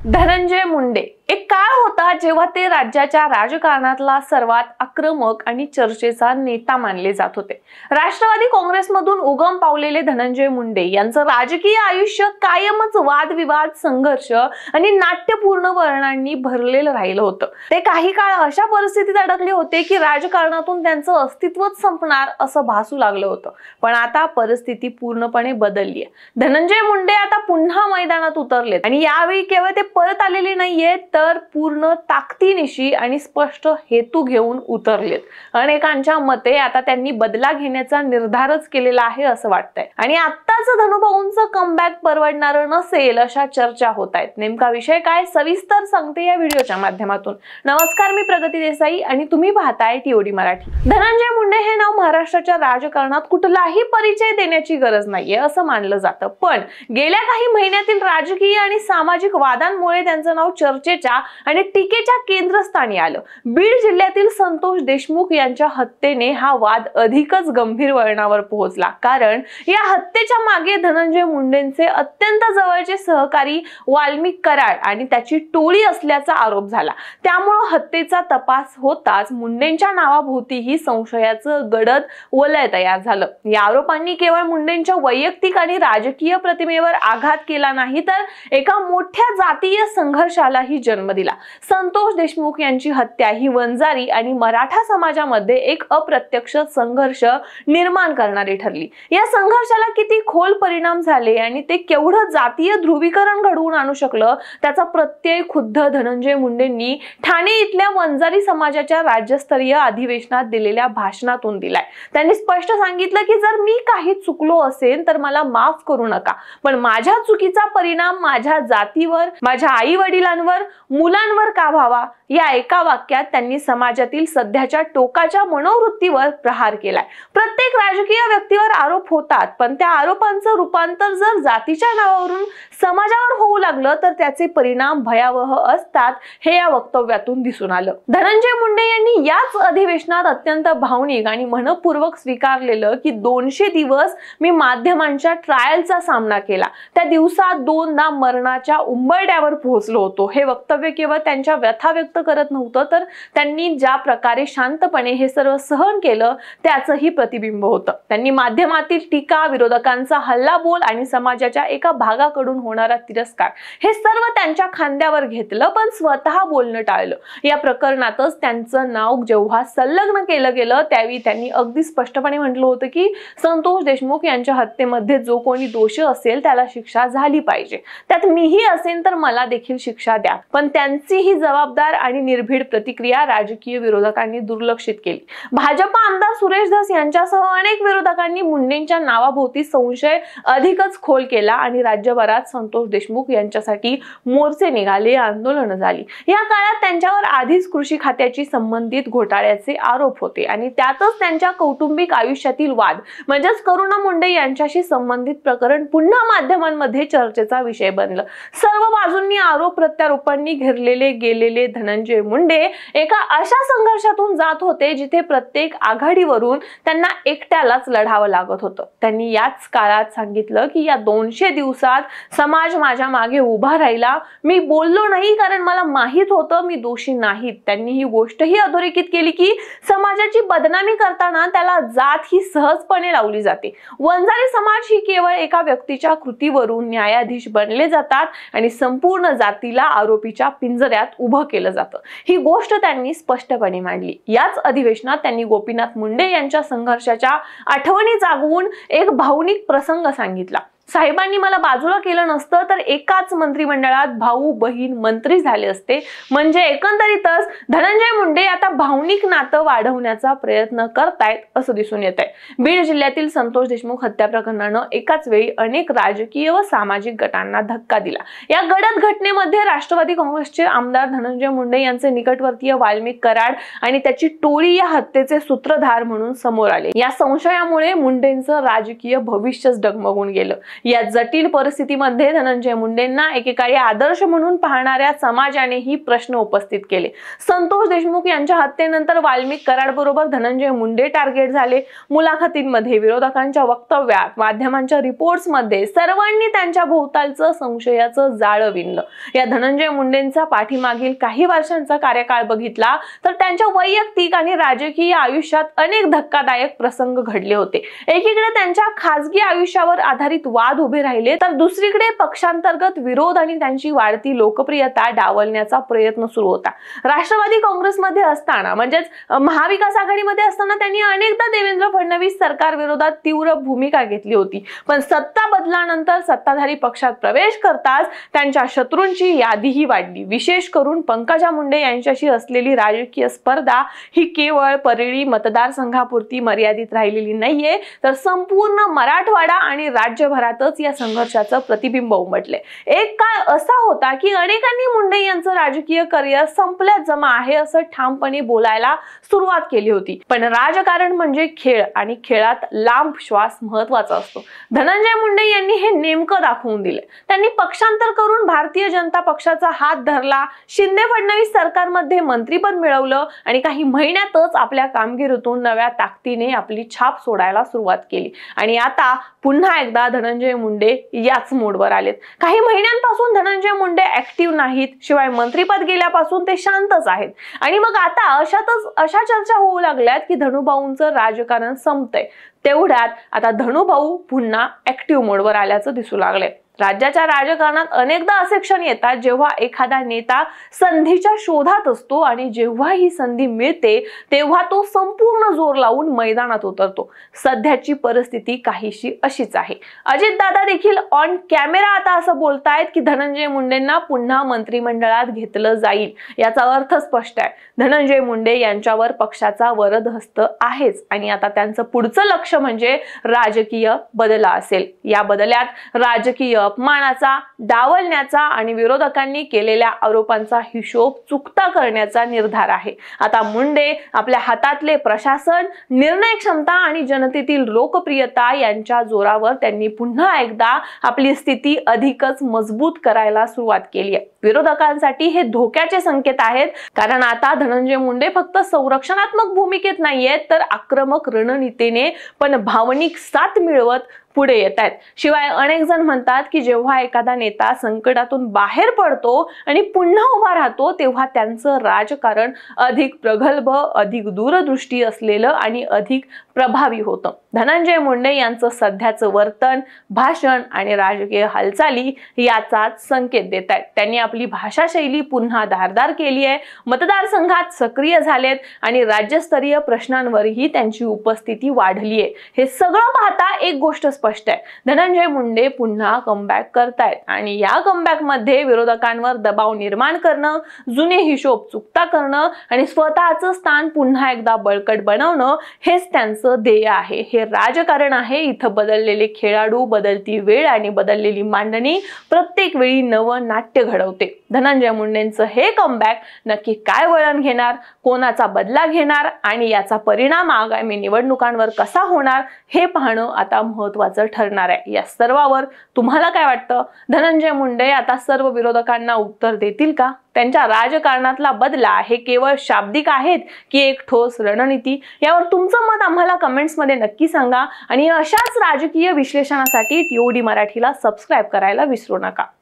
धनंजय मुंडे एक काळ होता जेव्हा ते राज्याच्या राजकारणातला सर्वात आक्रमक आणि चर्चेचा नेता मानले जात होते। राष्ट्रवादी काँग्रेसमधून उगम पावलेले धनंजय मुंडे यांचं राजकीय आयुष्य कायमच वादविवाद, संघर्ष आणि नाट्यपूर्ण वर्णनांनी भरलेलं राहिलं होतं। ते काही काळ अशा परिस्थितीत अडकले होते की राजकारणातून त्यांचं अस्तित्वच संपणार असं भासू लागलं होतं। पण आता परिस्थिती पूर्णपणे बदलली आहे। धनंजय मुंडे आता पुन्हा मैदानात उतरलेत आणि यावेळी केवळ ते परत आलेले नाहीये तर पूर्ण ताकदीनिशी आणि स्पष्ट हेतू घेऊन उतरलेत। अनेकांच्या मते आता त्यांनी बदला घेण्याचा निर्धारच केलेला आहे असं वाटतंय आणि आत्ताच धनुभाऊंचं कमबॅक परवडणार नसेल अशा चर्चा होत आहेत। नेमका विषय काय सविस्तर सांगते या व्हिडिओच्या माध्यमातून। नमस्कार, मी प्रगती देसाई आणि तुम्ही पाहताय टीओडी मराठी। धनंजय मुंडे हे नाव महाराष्ट्राच्या राजकारणात कुठलाही परिचय देण्याची गरज नाहीये असं मानलं जातं, पण गेल्या काही महिन्यातील राजकीय आणि सामाजिक वादांमुळे त्यांचं नाव चर्चेच्या आणि टीकेच्या केंद्रस्थानी आलं। बीड जिल्ह्यातील संतोष देशमुख यांच्या हत्येने हा वाद अधिकच गंभीर वळणावर पोहोचला, कारण या हत्येच्या मागे धनंजय मुंडेंचे अत्यंत जवळचे सहकारी वाल्मिक कराड आणि त्याची टोळी असल्याचा आरोप झाला। त्यामुळे हत्येचा तपास होताच मुंडेंच्या नावाभोवतीही संशयाचं गडद वलय तयार झालं। या आरोपांनी केवळ मुंडेंच्या वैयक्तिक आणि राजकीय प्रतिमेवर आघात केला नाही तर एका मोठ्या जातीय संघर्षालाही जन्म दिला। संतोष देशमुख यांची हत्या ही वंजारी आणि मराठा समाजामध्ये एक अप्रत्यक्ष संघर्ष निर्माण करणारी ठरली। या संघर्षाला किती खोल परिणाम झाले आणि ते केवढं जातीय ध्रुवीकरण घडवून आणू शकलं त्याचा प्रत्यय खुद्द धनंजय मुंडेंनी ठाणे इथल्या वंजारी समाजाच्या राज्यस्तरीय अधिवेशनात दिलेल्या भाषणातून दिलाय। त्यांनी स्पष्ट सांगितलं की जर मी काही चुकलो असेल तर मला माफ करू नका, पण माझ्या चुकीचा परिणाम माझ्या जातीवर, माझ्या आई वडिलांवर, मुलांवर का व्हावा। या एका वाक्यात त्यांनी समाजातील सध्याच्या टोकाच्या मनोवृत्तीवर प्रहार केलाय। प्रत्येक राजकीय व्यक्तीवर आरोप होतात, पण त्या आरोपांचं रूपांतर जर जातीच्या नावावरून समाजावर होऊ लागलं तर त्याचे परिणाम भयावह असतात, हे या वक्तव्यातून दिसून आलं। धनंजय मुंडे यांनी याच अधिवेशनात अत्यंत भावनिक आणि मनपूर्वक स्वीकारलेलं की 200 दिवस मी माध्यमांच्या ट्रायलचा सामना केला, त्या दिवसात 2दा मरणाच्या उंबरठ्यावर पोहोचलो होतो। हे वक्तव्य केवळ त्यांच्या व्यथा व्यक्त करत नव्हतं तर त्यांनी ज्या प्रकारे शांतपणे हे सर्व सहन केलं त्याचंही प्रतिबिंब होतं। त्यांनी माध्यमातील टीका, विरोधकांचा हल्लाबोल आणि समाजाच्या एका भागाकडून होणारा तिरस्कार हे सर्व त्यांच्या खांद्यावर घेतलं, पण स्वतः बोलणं टाळलं। या प्रकरणातच त्यांचं नाव जेव्हा संलग्न केलं गेलं त्यावेळी त्यांनी अगदी स्पष्टपणे म्हटलं होतं की संतोष देशमुख यांच्या हत्येमध्ये जो कोणी दोषी असेल त्याला शिक्षा झाली पाहिजे, त्यात मीही असेल तर मला देखील शिक्षा द्या। पण त्यांची ही जबाबदार आणि निर्भीड प्रतिक्रिया राजकीय विरोधकांनी दुर्लक्षित केली। भाजपा आमदार सुरेश धस यांच्यासह अनेक विरोधकांनी मुंडेंच्या नावाभोवती संशय अधिकच खोल केला आणि राज्यभरात संतोष देशमुख यांच्यासाठी मोर्चे निघाले, आंदोलनं झाली। या काळात त्यांच्यावर आधीच कृषी खात्याशी संबंधित घोटाळ्याचे आरोप होते आणि त्यातच त्यांच्या कौटुंबिक आयुष्यातील वाद म्हणजेच करुणा मुंडे यांच्याशी संबंधित प्रकरण पुन्हा माध्यमांमध्ये चर्चेचा विषय बनलं। सर्व बाजूंनी आरोप प्रत्यारोपांनी घेरलेले गेलेले धनंजय मुंडे एका अशा संघर्षातून जात होते जिथे प्रत्येक आघाडीवरून त्यांना एकट्यालाच लढावं लागत होतं। त्यांनी याच काळात सांगितलं की या 200 दिवसात समाज माझ्या मागे उभा राहिला, मी बोललो नाही कारण मला माहित होतं मी दोषी नाहीत। त्यांनी ही गोष्टही अधोरेखित केली की समाजाची बदनामी करताना त्याला जात ही सहजपणे लावली जाते। वंजारी समाज ही केवळ एका व्यक्तीच्या कृतीवरून न्यायाधीश बनले जातात आणि संपूर्ण जातीला आरोपीच्या पिंजऱ्यात उभं केलं जातं, ही गोष्ट त्यांनी स्पष्टपणे मांडली। याच अधिवेशनात त्यांनी गोपीनाथ मुंडे यांच्या संघर्षाच्या आठवणी जागवून एक भावनिक प्रसंग सांगितला। साहेबांनी मला बाजूला केलं नसतं तर एकाच मंत्रिमंडळात भाऊ बहीण मंत्री झाले असते। म्हणजे एकंदरीतच धनंजय मुंडे आता भावनिक नातं वाढवण्याचा प्रयत्न करतायत असं दिसून येत आहे। बीड जिल्ह्यातील संतोष देशमुख हत्या प्रकरणानं एकाच वेळी अनेक राजकीय व सामाजिक गटांना धक्का दिला। या गडद घटनेमध्ये राष्ट्रवादी काँग्रेसचे आमदार धनंजय मुंडे यांचे निकटवर्तीय वाल्मिक कराड आणि त्याची टोळी या हत्येचे सूत्रधार म्हणून समोर आले। या संशयामुळे मुंडेंचं राजकीय भविष्यच डगमगून गेलं। या जटिल परिस्थितीमध्ये धनंजय मुंडेंना एकेकाळी आदर्श म्हणून पाहणाऱ्या समाजानेही प्रश्न उपस्थित केले। संतोष देशमुख यांच्या हत्येनंतर वाल्मिक कराड बरोबर धनंजय मुंडे टार्गेट झाले। मुलाखतींमध्ये, विरोधकांच्या वक्तव्यात, माध्यमांच्या रिपोर्ट्समध्ये सर्वांनी त्यांच्या भोवतालचं संशयाचं जाळं विणलं। या धनंजय मुंडेंचा पाठीमागील काही वर्षांचा कार्यकाळ बघितला तर त्यांच्या वैयक्तिक आणि राजकीय आयुष्यात अनेक धक्कादायक प्रसंग घडले होते। एकीकडे त्यांच्या खासगी आयुष्यावर आधारित वाद उभे राहिले तर दुसरीकडे पक्षांतर्गत विरोध आणि त्यांची वाढती लोकप्रियता डावलण्याचा प्रयत्न सुरू होता। राष्ट्रवादी काँग्रेसमध्ये असताना म्हणजेच महाविकास आघाडीमध्ये असताना त्यांनी अनेकदा देवेंद्र फडणवीस सरकार विरोधात तीव्र भूमिका घेतली होती, पण सत्ता बदलानंतर सत्ताधारी पक्षात प्रवेश करताच त्यांच्या शत्रूंची यादीही वाढली। विशेष करून पंकजा मुंडे यांच्याशी असलेली राजकीय स्पर्धा ही केवळ परळी मतदारसंघापुरती मर्यादित राहिलेली नाहीये, तर संपूर्ण मराठवाडा आणि राज्यभरातच या संघर्षाचं प्रतिबिंब उमटले। एक काळ असा होता की अनेकांनी मुंडे यांचं राजकीय करिअर संपल्यात जमा आहे असं ठामपणे बोलायला सुरुवात केली होती, पण राजकारण म्हणजे खेळ आणि खेळात लांब श्वास महत्त्वाचा असतो। धनंजय मुंडे यांनी हे नेमकं दाखवून दिले। त्यांनी पक्षांतर करून भारतीय जनता पक्षाचा हात धरला, शिंदे फडणवीस सरकारमध्ये मंत्रीपद मिळवलं आणि काही महिन्यातच आपल्या कामगिरीतून नव्या ताकदीने आपली छाप सोडायला सुरुवात केली। आणि आता पुन्हा एकदा धनंजय मुंडे याच मोडवर आलेत। काही महिन्यांपासून धनंजय मुंडे ऍक्टिव्ह नाहीत, शिवाय मंत्रीपद गेल्यापासून ते शांतच आहेत। आणि मग आता अशा चर्चा होऊ लागल्यात की धनुभाऊंचं राजकारण संपतंय। तेवढ्यात आता धनुभाऊ पुन्हा ऍक्टिव्ह मोडवर आल्याचं दिसू लागले। राज्याच्या राजकारणात अनेकदा असे क्षण येतात जेव्हा एखादा नेता संधीच्या शोधात असतो आणि जेव्हा ही संधी मिळते तेव्हा तो संपूर्ण जोर लावून मैदानात उतरतो। सध्याची परिस्थिती काहीशी अशीच आहे। अजित दादा देखील ऑन कॅमेरा आता असं बोलतायत की धनंजय मुंडेंना पुन्हा मंत्रिमंडळात घेतलं जाईल। याचा अर्थ स्पष्ट आहे, धनंजय मुंडे यांच्यावर पक्षाचा वरदहस्त आहेच आणि आता त्यांचं पुढचं लक्ष म्हणजे राजकीय बदल असेल। या बदल्यात राजकीय अपमानाचा, डावलण्याचा आणि विरोधकांनी केलेल्या आरोपांचा हिशोब चुकता करण्याचा निर्धार आहे। आता मुंडे आपल्या हातातले प्रशासन, निर्णय क्षमता आणि जनतेतील लोकप्रियता यांच्या जोरावर त्यांनी पुन्हा एकदा आपली स्थिती अधिकच मजबूत करायला सुरुवात केली आहे। विरोधकांसाठी हे धोक्याचे संकेत आहेत, कारण आता धनंजय मुंडे फक्त संरक्षणात्मक भूमिकेत नाहीयेत तर आक्रमक रणनीतीने पण भावनिक साथ मिळवत पुढे येत आहेत। शिवाय अनेक जण म्हणतात की जेव्हा एखादा नेता संकटातून बाहेर पडतो आणि पुन्हा उभा राहतो तेव्हा त्यांचं राजकारण अधिक प्रगल्भ, अधिक दूरदृष्टी असलेलं आणि अधिक प्रभावी होतं। धनंजय मुंडे यांचं सध्याचं वर्तन, भाषण आणि राजकीय हालचाली याचाच संकेत देत आहेत। त्यांनी आपली भाषाशैली पुन्हा धारदार केली आहे, मतदारसंघात सक्रिय झालेत आणि राज्यस्तरीय प्रश्नांवरही त्यांची उपस्थिती वाढली आहे। हे सगळं पाहता एक गोष्ट स्पष्ट आहे, धनंजय मुंडे पुन्हा कमबॅक करतायत आणि या कमबॅक मध्ये विरोधकांवर दबाव निर्माण करणं, जुने हिशोब चुकता करणं आणि स्वतःचं स्थान पुन्हा एकदा बळकट बनवणं हेच त्यांचं ध्येय आहे। हे राजकारण आहे। इथं बदललेले खेळाडू, बदलती वेळ आणि बदललेली मांडणी प्रत्येक वेळी नवं नाट्य घडवते। धनंजय मुंडेंचं हे कमबॅक नक्की काय वळण घेणार, कोणाचा बदला घेणार आणि याचा परिणाम आगामी निवडणुकांवर कसा होणार हे पाहणं आता महत्त्वाचं ठरणार आहे। या सर्वावर तुम्हाला काय वाटतं? धनंजय मुंडे आता सर्व विरोधकांना उत्तर देतील का? त्यांच्या राजकारणातला बदला हे केवळ शाब्दिक आहेत की एक ठोस रणनीती? यावर तुमचं मत आम्हाला कमेंट्स मध्ये नक्की सांगा आणि अशाच राजकीय विश्लेषणासाठी TOD मराठीला सबस्क्राइब करायला विसरू नका।